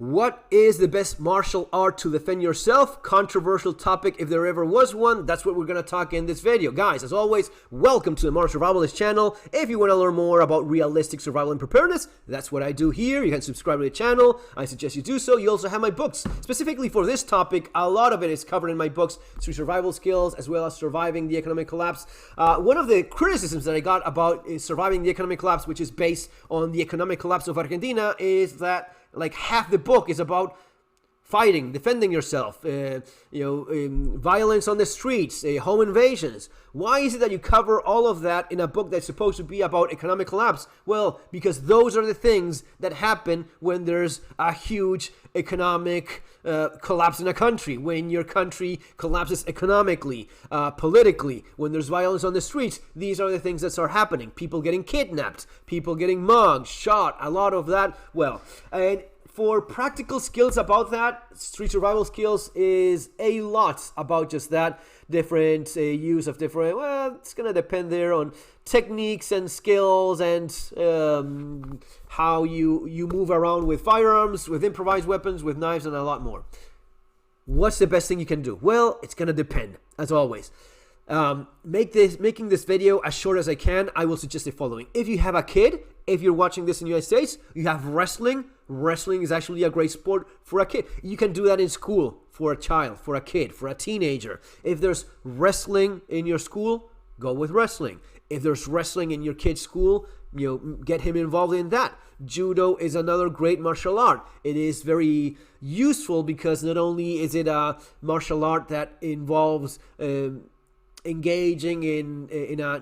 What is the best martial art to defend yourself? Controversial topic if there ever was one. That's what we're going to talk in this video. Guys, as always, welcome to the Modern Survivalist channel. If you want to learn more about realistic survival and preparedness, that's what I do here. You can subscribe to the channel. I suggest you do so. You also have my books. Specifically for this topic, a lot of it is covered in my books, 3 survival skills, as well as surviving the economic collapse. One of the criticisms that I got about surviving the economic collapse, which is based on the economic collapse of Argentina, is that like half the book is about fighting, defending yourself, violence on the streets, home invasions. Why is it that you cover all of that in a book that's supposed to be about economic collapse? Well, because those are the things that happen when there's a huge economic collapse in a country, when your country collapses economically, politically, when there's violence on the streets. These are the things that start happening. People getting kidnapped, people getting mugged, shot, a lot of that. Well, and for practical skills about that, street survival skills is a lot about just that. Different use of different, well, it's going to depend there on techniques and skills and how you move around with firearms, with improvised weapons, with knives, and a lot more. What's the best thing you can do? Well, it's going to depend, as always. Making this video as short as I can, I will suggest the following. If you have a kid, if you're watching this in the United States, you have wrestling. Wrestling is actually a great sport for a kid. You can do that in school for a child, for a kid, for a teenager. If there's wrestling in your school, go with wrestling. If there's wrestling in your kid's school, get him involved in that. Judo is another great martial art. It is very useful because not only is it a martial art that involves engaging in a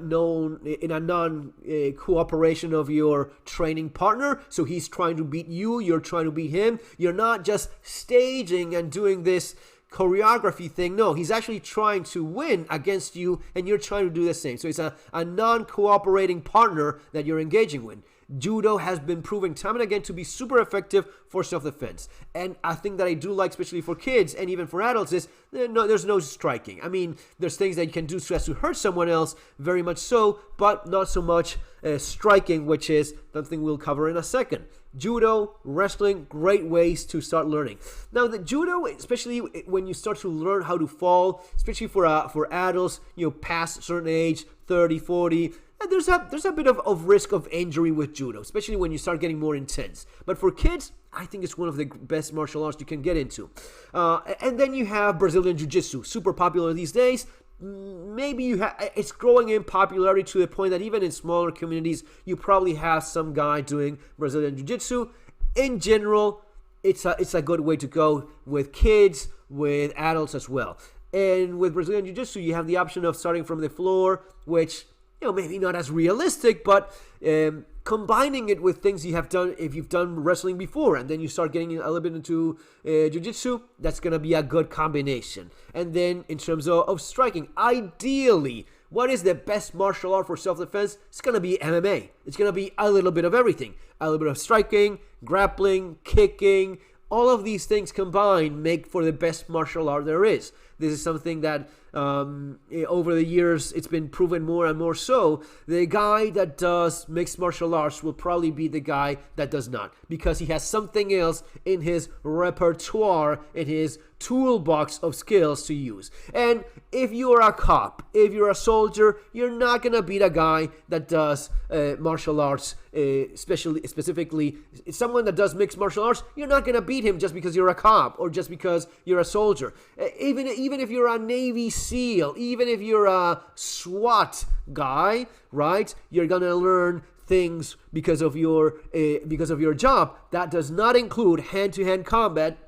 non-cooperation of your training partner. So he's trying to beat you, you're trying to beat him. You're not just staging and doing this choreography thing. No, he's actually trying to win against you, and you're trying to do the same. So it's a non-cooperating partner that you're engaging with. Judo has been proven time and again to be super effective for self-defense. And I think that I do like, especially for kids and even for adults, is there's no striking. I mean, there's things that you can do so as to hurt someone else, very much so, but not so much striking, which is something we'll cover in a second. Judo, wrestling, great ways to start learning. Now, the judo, especially when you start to learn how to fall, especially for adults, past a certain age, 30, 40, there's a bit of risk of injury with judo, especially when you start getting more intense. But for kids, I think it's one of the best martial arts you can get into. And then you have Brazilian Jiu-Jitsu, super popular these days. Maybe it's growing in popularity to the point that even in smaller communities, you probably have some guy doing Brazilian Jiu-Jitsu. In general, it's a good way to go with kids, with adults as well. And with Brazilian Jiu-Jitsu, you have the option of starting from the floor, which maybe not as realistic, but combining it with things you have done, if you've done wrestling before, and then you start getting a little bit into jiu-jitsu, that's going to be a good combination. And then in terms of striking, ideally, what is the best martial art for self-defense? It's going to be MMA. It's going to be a little bit of everything. A little bit of striking, grappling, kicking. All of these things combined make for the best martial art there is. This is something that over the years it's been proven more and more so. The guy that does mixed martial arts will probably be the guy that does not, because he has something else in his repertoire, in his toolbox of skills to use. And if you're a cop, if you're a soldier, you're not gonna beat a guy that does martial arts, specifically someone that does mixed martial arts. You're not gonna beat him just because you're a cop or just because you're a soldier. Even if you're a Navy SEAL, even if you're a SWAT guy, right? You're gonna learn things because of your job. That does not include hand-to-hand combat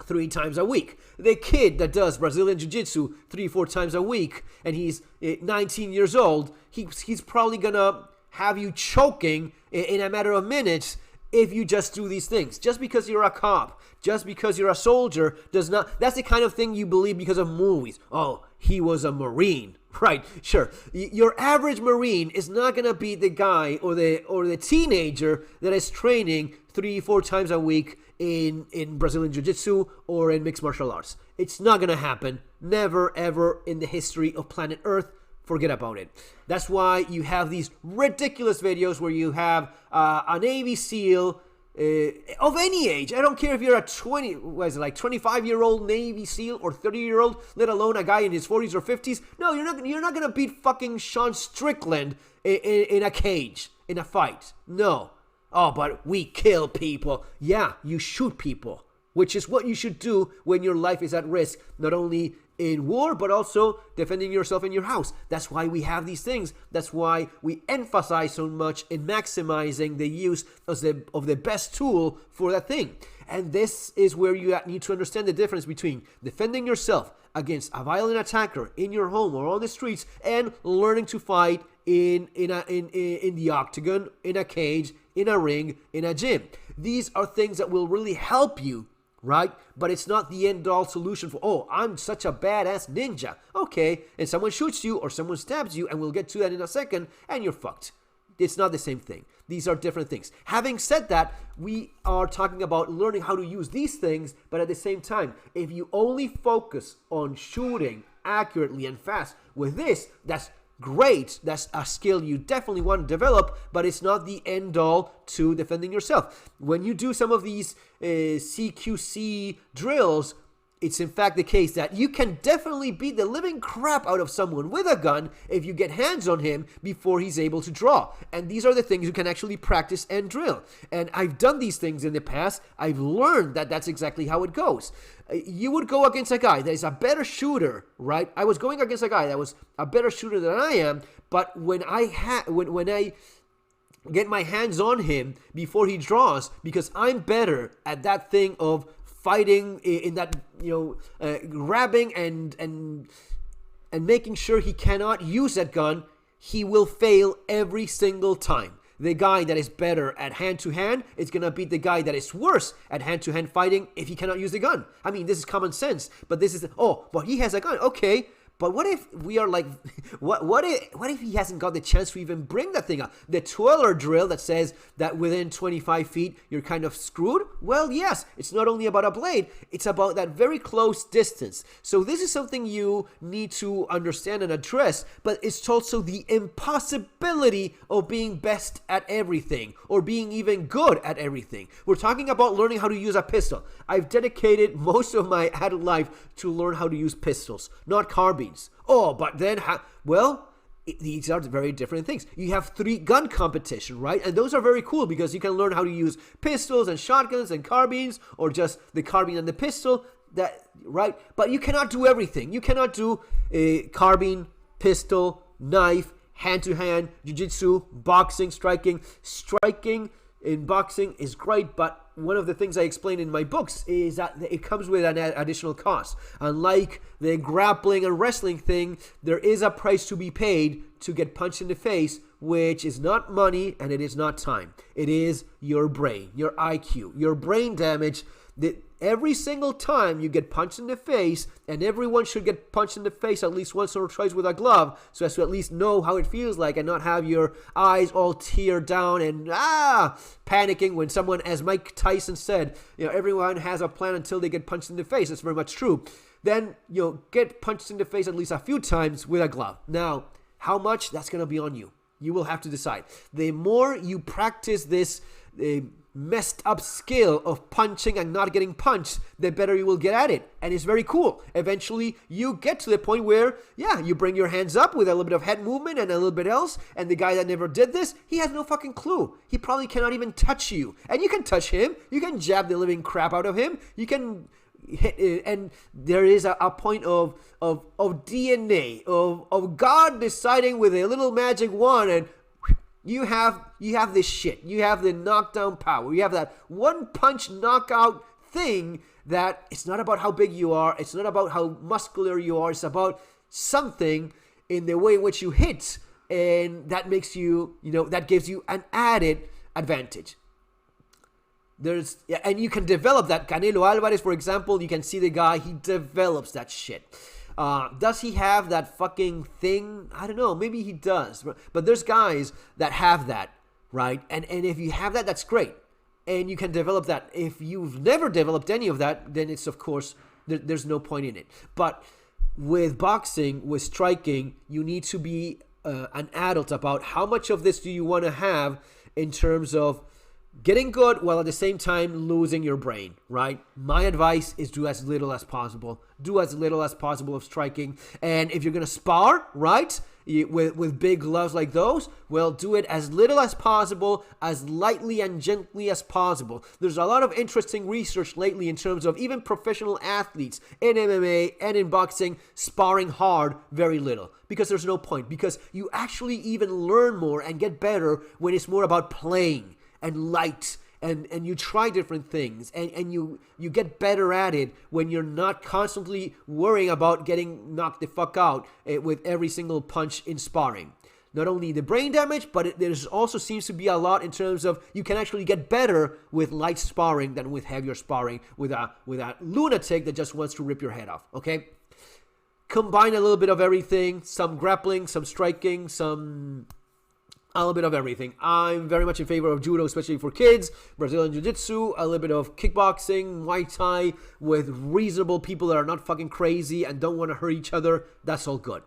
3 times a week. The kid that does Brazilian Jiu-Jitsu 3-4 times a week, and he's 19 years old, he's probably gonna have you choking in a matter of minutes if you just do these things. Just because you're a cop, just because you're a soldier, does not. That's the kind of thing you believe because of movies. Oh, he was a Marine. Right, sure. Your average Marine is not gonna be the guy or the teenager that is training 3-4 times a week in Brazilian Jiu-Jitsu or in mixed martial arts. It's not gonna happen. Never, ever in the history of planet Earth. Forget about it. That's why you have these ridiculous videos where you have a Navy SEAL of any age. I don't care if you're a 25-year-old Navy SEAL or 30-year-old, let alone a guy in his 40s or 50s. No, you're not gonna beat fucking Sean Strickland in a cage, in a fight. No. Oh, but we kill people. Yeah, you shoot people, which is what you should do when your life is at risk, not only in war, but also defending yourself in your house. That's why we have these things. That's why we emphasize so much in maximizing the use of the best tool for that thing. And this is where you need to understand the difference between defending yourself against a violent attacker in your home or on the streets and learning to fight in the octagon, in a cage, in a ring, in a gym. These are things that will really help you, right? But it's not the end-all solution for, oh, I'm such a badass ninja. Okay, and someone shoots you or someone stabs you, and we'll get to that in a second, and you're fucked. It's not the same thing. These are different things. Having said that, we are talking about learning how to use these things, but at the same time, if you only focus on shooting accurately and fast with this, that's great. That's a skill you definitely want to develop, but it's not the end all to defending yourself. When you do some of these CQC drills, it's in fact the case that you can definitely beat the living crap out of someone with a gun if you get hands on him before he's able to draw. And these are the things you can actually practice and drill. And I've done these things in the past. I've learned that that's exactly how it goes. You would go against a guy that is a better shooter, right? I was going against a guy that was a better shooter than I am, but when I get my hands on him before he draws, because I'm better at that thing of fighting in that, grabbing and making sure he cannot use that gun, he will fail every single time. The guy that is better at hand-to-hand is going to beat the guy that is worse at hand-to-hand fighting if he cannot use the gun. I mean, this is common sense, but this is, but he has a gun. Okay, but what if we are like, what if he hasn't got the chance to even bring that thing up? The twirler drill that says that within 25 feet, you're kind of screwed? Well, yes, it's not only about a blade, it's about that very close distance. So this is something you need to understand and address, but it's also the impossibility of being best at everything or being even good at everything. We're talking about learning how to use a pistol. I've dedicated most of my adult life to learn how to use pistols, not carbines. Oh, but then, these are very different things. You have 3 gun competition, right? And those are very cool because you can learn how to use pistols and shotguns and carbines, or just the carbine and the pistol, right? But you cannot do everything. You cannot do a carbine, pistol, knife, hand-to-hand, jiu-jitsu, boxing, striking. Striking in boxing is great, but one of the things I explain in my books is that it comes with an additional cost. Unlike the grappling and wrestling thing, there is a price to be paid to get punched in the face, which is not money and it is not time. It is your brain, your IQ, your brain damage. Every single time you get punched in the face, and everyone should get punched in the face at least once or twice with a glove, so as to at least know how it feels like and not have your eyes all tear down and panicking when someone, as Mike Tyson said, everyone has a plan until they get punched in the face. That's very much true. Then get punched in the face at least a few times with a glove. Now, how much? That's going to be on you. You will have to decide. The more you practice this messed up skill of punching and not getting punched, the better you will get at it. And it's very cool. Eventually, you get to the point where, you bring your hands up with a little bit of head movement and a little bit else, and the guy that never did this, he has no fucking clue. He probably cannot even touch you. And you can touch him. You can jab the living crap out of him. You can hit, and there is a point of DNA, of God deciding with a little magic wand, and you have this shit. You have the knockdown power. You have that one punch knockout thing that it's not about how big you are. It's not about how muscular you are. It's about something in the way in which you hit. And that makes you, that gives you an added advantage. And you can develop that. Canelo Alvarez, for example, you can see the guy, he develops that shit. Does he have that fucking thing? I don't know. Maybe he does. But there's guys that have that, right? And if you have that, that's great. And you can develop that. If you've never developed any of that, then it's, of course, there's no point in it. But with boxing, with striking, you need to be an adult about how much of this do you want to have in terms of getting good while at the same time losing your brain, right? My advice is do as little as possible. Do as little as possible of striking. And if you're going to spar, right, with big gloves like those, well, do it as little as possible, as lightly and gently as possible. There's a lot of interesting research lately in terms of even professional athletes in MMA and in boxing sparring hard very little. Because there's no point. Because you actually even learn more and get better when it's more about playing and light, and you try different things, and you get better at it when you're not constantly worrying about getting knocked the fuck out with every single punch in sparring. Not only the brain damage, but there's also seems to be a lot in terms of you can actually get better with light sparring than with heavier sparring with a lunatic that just wants to rip your head off, okay? Combine a little bit of everything, some grappling, some striking, a little bit of everything. I'm very much in favor of judo, especially for kids, Brazilian jiu-jitsu, a little bit of kickboxing, Muay Thai, with reasonable people that are not fucking crazy and don't want to hurt each other. That's all good.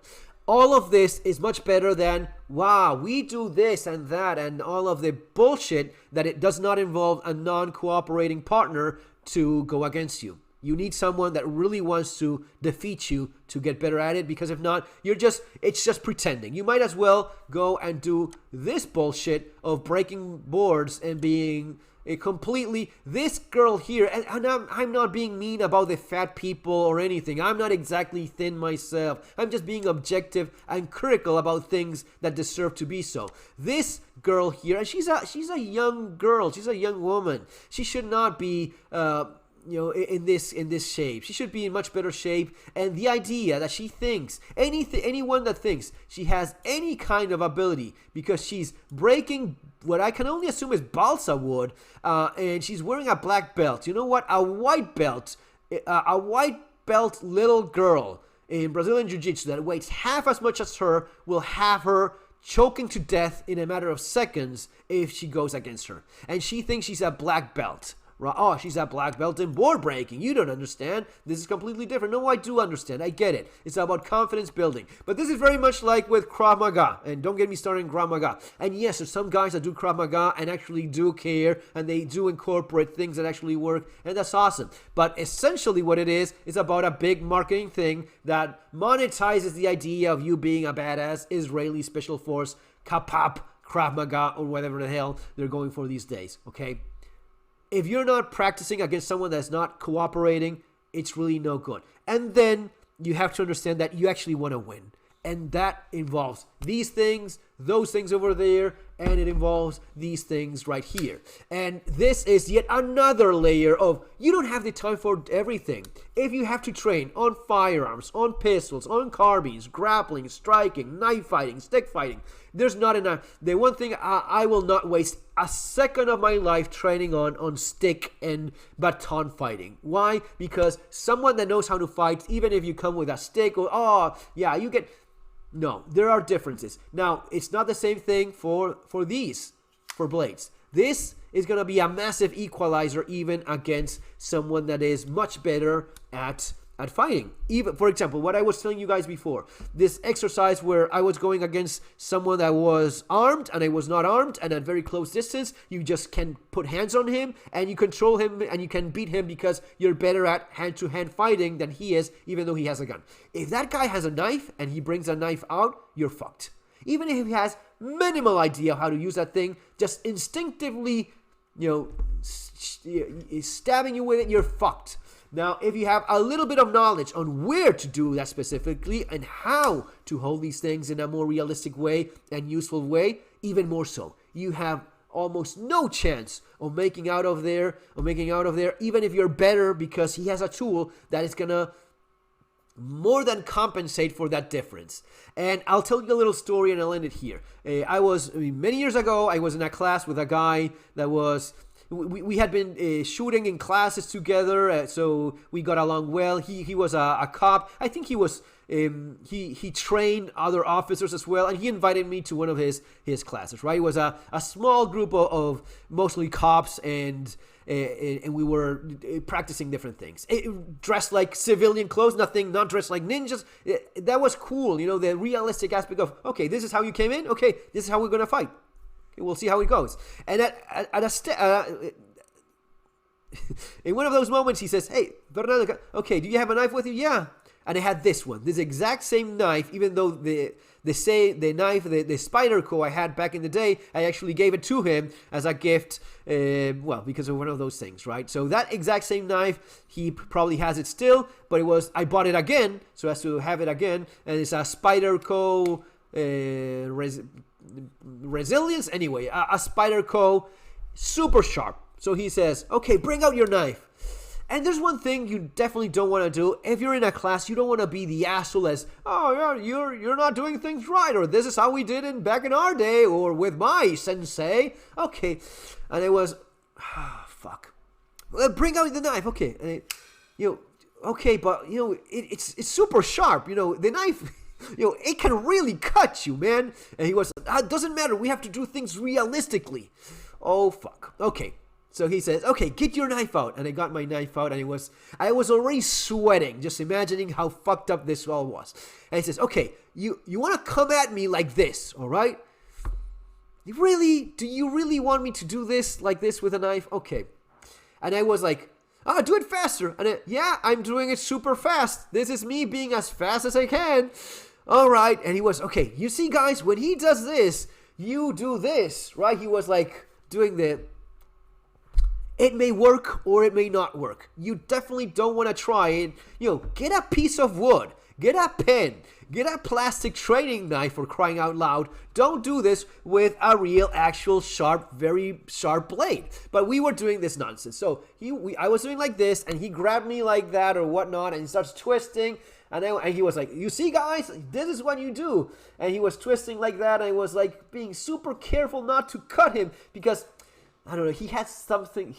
All of this is much better than, wow, we do this and that, and all of the bullshit that it does not involve a non-cooperating partner to go against you. You need someone that really wants to defeat you to get better at it, because if not, it's just pretending. You might as well go and do this bullshit of breaking boards and being this girl here, and I'm not being mean about the fat people or anything. I'm not exactly thin myself. I'm just being objective and critical about things that deserve to be so. This girl here, and she's a young girl. She's a young woman. She should not be in this shape. She should be in much better shape. And the idea that she thinks anyone that thinks she has any kind of ability because she's breaking what I can only assume is balsa wood, and she's wearing a black belt. You know what? A white belt little girl in Brazilian Jiu-Jitsu that weighs half as much as her will have her choking to death in a matter of seconds if she goes against her. And she thinks she's a black belt. Oh, she's a black belt in board breaking. You don't understand. This is completely different. No, I do understand. I get it. It's about confidence building. But this is very much like with Krav Maga. And don't get me started in Krav Maga. And yes, there's some guys that do Krav Maga and actually do care. And they do incorporate things that actually work. And that's awesome. But essentially what it is about a big marketing thing that monetizes the idea of you being a badass Israeli Special Force, Kapap, Krav Maga, or whatever the hell they're going for these days. Okay? If you're not practicing against someone that's not cooperating, it's really no good. And then you have to understand that you actually want to win. And that involves these things, those things over there, and it involves these things right here. And this is yet another layer of you don't have the time for everything. If you have to train on firearms, on pistols, on carbines, grappling, striking, knife fighting, stick fighting, there's not enough. The one thing I will not waste a second of my life training on stick and baton fighting. Why? Because someone that knows how to fight, even if you come with a stick or, no, there are differences. Now, it's not the same thing for blades. This is going to be a massive equalizer even against someone that is much better at fighting. Even, for example, what I was telling you guys before, this exercise where I was going against someone that was armed and I was not armed, and at very close distance, you just can put hands on him and you control him and you can beat him because you're better at hand-to-hand fighting than he is, even though he has a gun. If that guy has a knife and he brings a knife out, you're fucked. Even if he has minimal idea how to use that thing, just instinctively, stabbing you with it, you're fucked. Now, if you have a little bit of knowledge on where to do that specifically and how to hold these things in a more realistic way and useful way, even more so, you have almost no chance of making out of there, even if you're better, because he has a tool that is gonna more than compensate for that difference. And I'll tell you a little story and I'll end it here. Many years ago, I was in a class with a guy that was... We had been shooting in classes together, so we got along well. He was a cop. I think he was he trained other officers as well, and he invited me to one of his classes. Right, it was a small group of mostly cops, and we were practicing different things. Dressed like civilian clothes, not dressed like ninjas. That was cool, the realistic aspect of, okay, this is how you came in. Okay, this is how we're gonna fight. Okay, we'll see how it goes. And in one of those moments, he says, hey, Bernardo, okay, do you have a knife with you? Yeah. And I had this one, this exact same knife, even though the knife, the Spyderco I had back in the day, I actually gave it to him as a gift, because of one of those things, right? So that exact same knife, he probably has it still, but I bought it again, so as to have it again, and it's a Spyderco Resilience, anyway, a Spyderco super sharp. So he says, okay, bring out your knife. And there's one thing you definitely don't want to do. If you're in a class, you don't want to be the asshole as, oh, yeah, you're not doing things right, or this is how we did it back in our day, or with my sensei. Okay. And it was, fuck. Bring out the knife. Okay. And okay, but, it's super sharp. The knife, it can really cut you, man. And he was, it doesn't matter. We have to do things realistically. Oh, fuck. Okay. So he says, okay, get your knife out. And I got my knife out, and I was already sweating, just imagining how fucked up this all was. And he says, okay, you want to come at me like this, all right? Do you really want me to do this like this with a knife? Okay. And I was like, do it faster. And yeah, I'm doing it super fast. This is me being as fast as I can. All right. And he was, okay, you see, guys, when he does this, you do this, right? He was like doing it may work or it may not work. You definitely don't want to try it. Get a piece of wood, get a pen, get a plastic training knife, for crying out loud. Don't do this with a real, actual sharp, very sharp blade. But we were doing this nonsense. So I was doing like this, and he grabbed me like that or whatnot, and he starts twisting. And he was like, you see, guys, this is what you do. And he was twisting like that, and I was like being super careful not to cut him, because I don't know, he had something,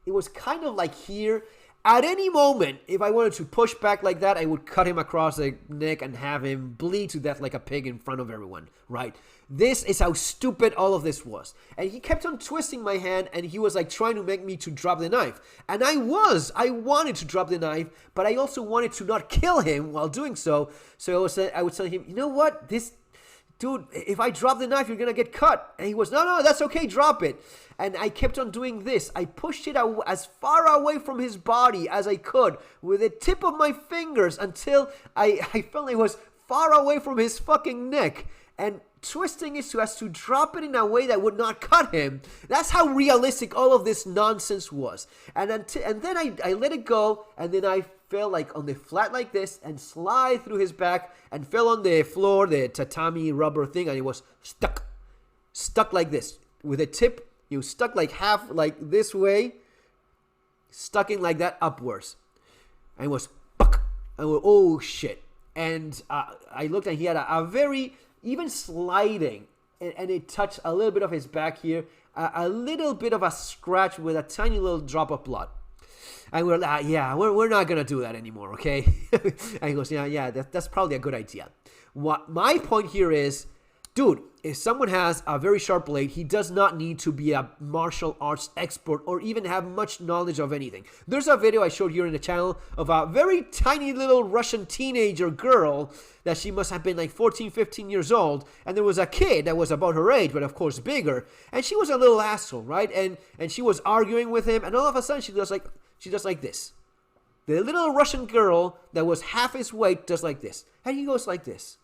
it was kind of like here. At any moment, if I wanted to push back like that, I would cut him across the neck and have him bleed to death like a pig in front of everyone, right? This is how stupid all of this was. And he kept on twisting my hand, and he was like trying to make me to drop the knife. And I wanted to drop the knife, but I also wanted to not kill him while doing so. So I would tell him, you know what, dude, if I drop the knife, you're going to get cut. And he was, no, that's okay, drop it. And I kept on doing this. I pushed it out as far away from his body as I could with the tip of my fingers until I felt it was far away from his fucking neck. And twisting it so as to drop it in a way that would not cut him. That's how realistic all of this nonsense was. And then I let it go, and then I fell like on the flat like this and slide through his back and fell on the floor, the tatami rubber thing, and it was stuck like this with a tip. You stuck like half like this way, stuck in like that upwards, and it was buck. And I went, oh shit. And I looked, and he had a very even sliding, and it touched a little bit of his back here, a little bit of a scratch with a tiny little drop of blood. And we're like, we're not going to do that anymore, okay? And he goes, yeah, that's probably a good idea. What my point here is, dude, if someone has a very sharp blade, he does not need to be a martial arts expert or even have much knowledge of anything. There's a video I showed here in the channel of a very tiny little Russian teenager girl that she must have been like 14, 15 years old. And there was a kid that was about her age, but of course bigger. And she was a little asshole, right? And she was arguing with him. And all of a sudden she does like this. The little Russian girl that was half his weight does like this. And he goes like this.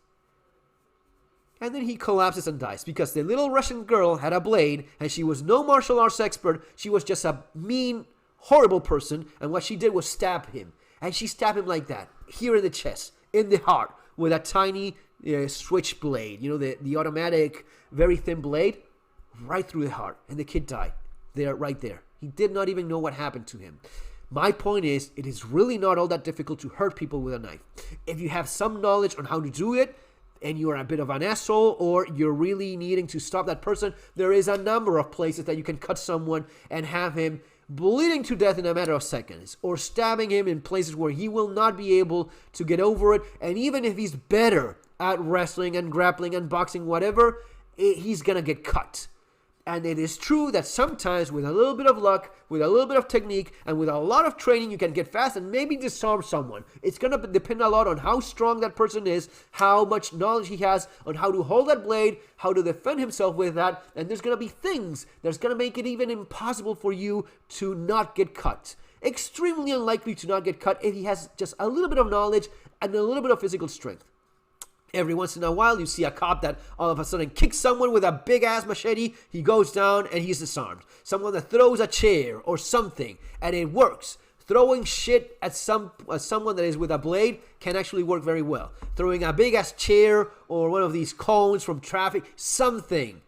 And then he collapses and dies because the little Russian girl had a blade and she was no martial arts expert. She was just a mean, horrible person. And what she did was stab him. And she stabbed him like that, here in the chest, in the heart, with a tiny switch blade. You know, the automatic, very thin blade, right through the heart. And the kid died there, right there. He did not even know what happened to him. My point is, it is really not all that difficult to hurt people with a knife. If you have some knowledge on how to do it, and you're a bit of an asshole, or you're really needing to stop that person, there is a number of places that you can cut someone and have him bleeding to death in a matter of seconds, or stabbing him in places where he will not be able to get over it. And even if he's better at wrestling and grappling and boxing, whatever, he's gonna get cut. And it is true that sometimes with a little bit of luck, with a little bit of technique, and with a lot of training, you can get fast and maybe disarm someone. It's going to depend a lot on how strong that person is, how much knowledge he has on how to hold that blade, how to defend himself with that. And there's going to be things that's going to make it even impossible for you to not get cut. Extremely unlikely to not get cut if he has just a little bit of knowledge and a little bit of physical strength. Every once in a while, you see a cop that all of a sudden kicks someone with a big-ass machete. He goes down and he's disarmed. Someone that throws a chair or something, and it works. Throwing shit at someone that is with a blade can actually work very well. Throwing a big-ass chair or one of these cones from traffic, something.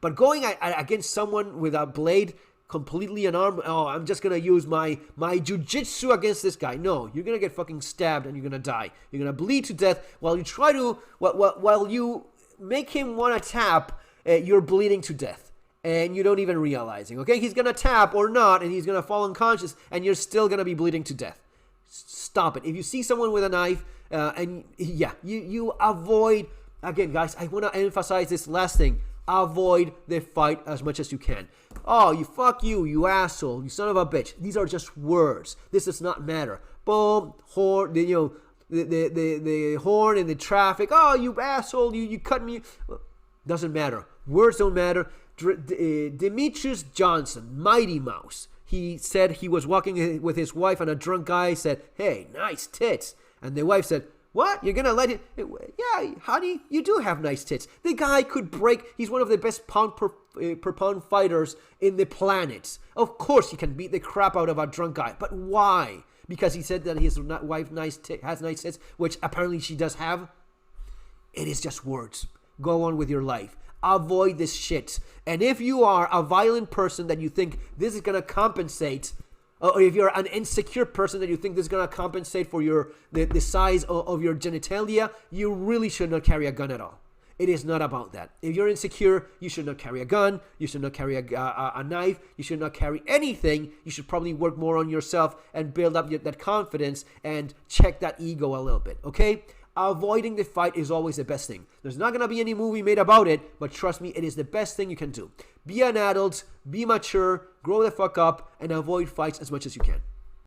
But going against someone with a blade, completely unarmed, oh, I'm just gonna use my jujitsu against this guy. No, you're gonna get fucking stabbed and you're gonna die. You're gonna bleed to death while you make him wanna tap. You're bleeding to death and you don't even realizing. Okay, he's gonna tap or not, and he's gonna fall unconscious, and you're still gonna be bleeding to death. Stop it. If you see someone with a knife, you avoid. Again, guys, I wanna emphasize this last thing. Avoid the fight as much as you can. Oh, you asshole, you son of a bitch. These are just words. This does not matter. Boom, horn, the horn in the traffic. Oh, you asshole, you cut me. Doesn't matter. Words don't matter. Demetrius Johnson, Mighty Mouse. He said he was walking with his wife, and a drunk guy said, "Hey, nice tits." And the wife said, "What? You're gonna let him?" "Yeah, honey, you do have nice tits." The guy could break. He's one of the best pound per pound fighters in the planet. Of course, he can beat the crap out of a drunk guy. But why? Because he said that his wife has nice tits, which apparently she does have. It is just words. Go on with your life. Avoid this shit. And if you are a violent person that you think this is gonna compensate, or if you're an insecure person that you think this is going to compensate for the size of your genitalia, you really should not carry a gun at all. It is not about that. If you're insecure, you should not carry a gun. You should not carry a knife. You should not carry anything. You should probably work more on yourself and build up that confidence and check that ego a little bit, okay? Avoiding the fight is always the best thing. There's not going to be any movie made about it, but trust me, it is the best thing you can do. Be an adult, be mature, grow the fuck up, and avoid fights as much as you can.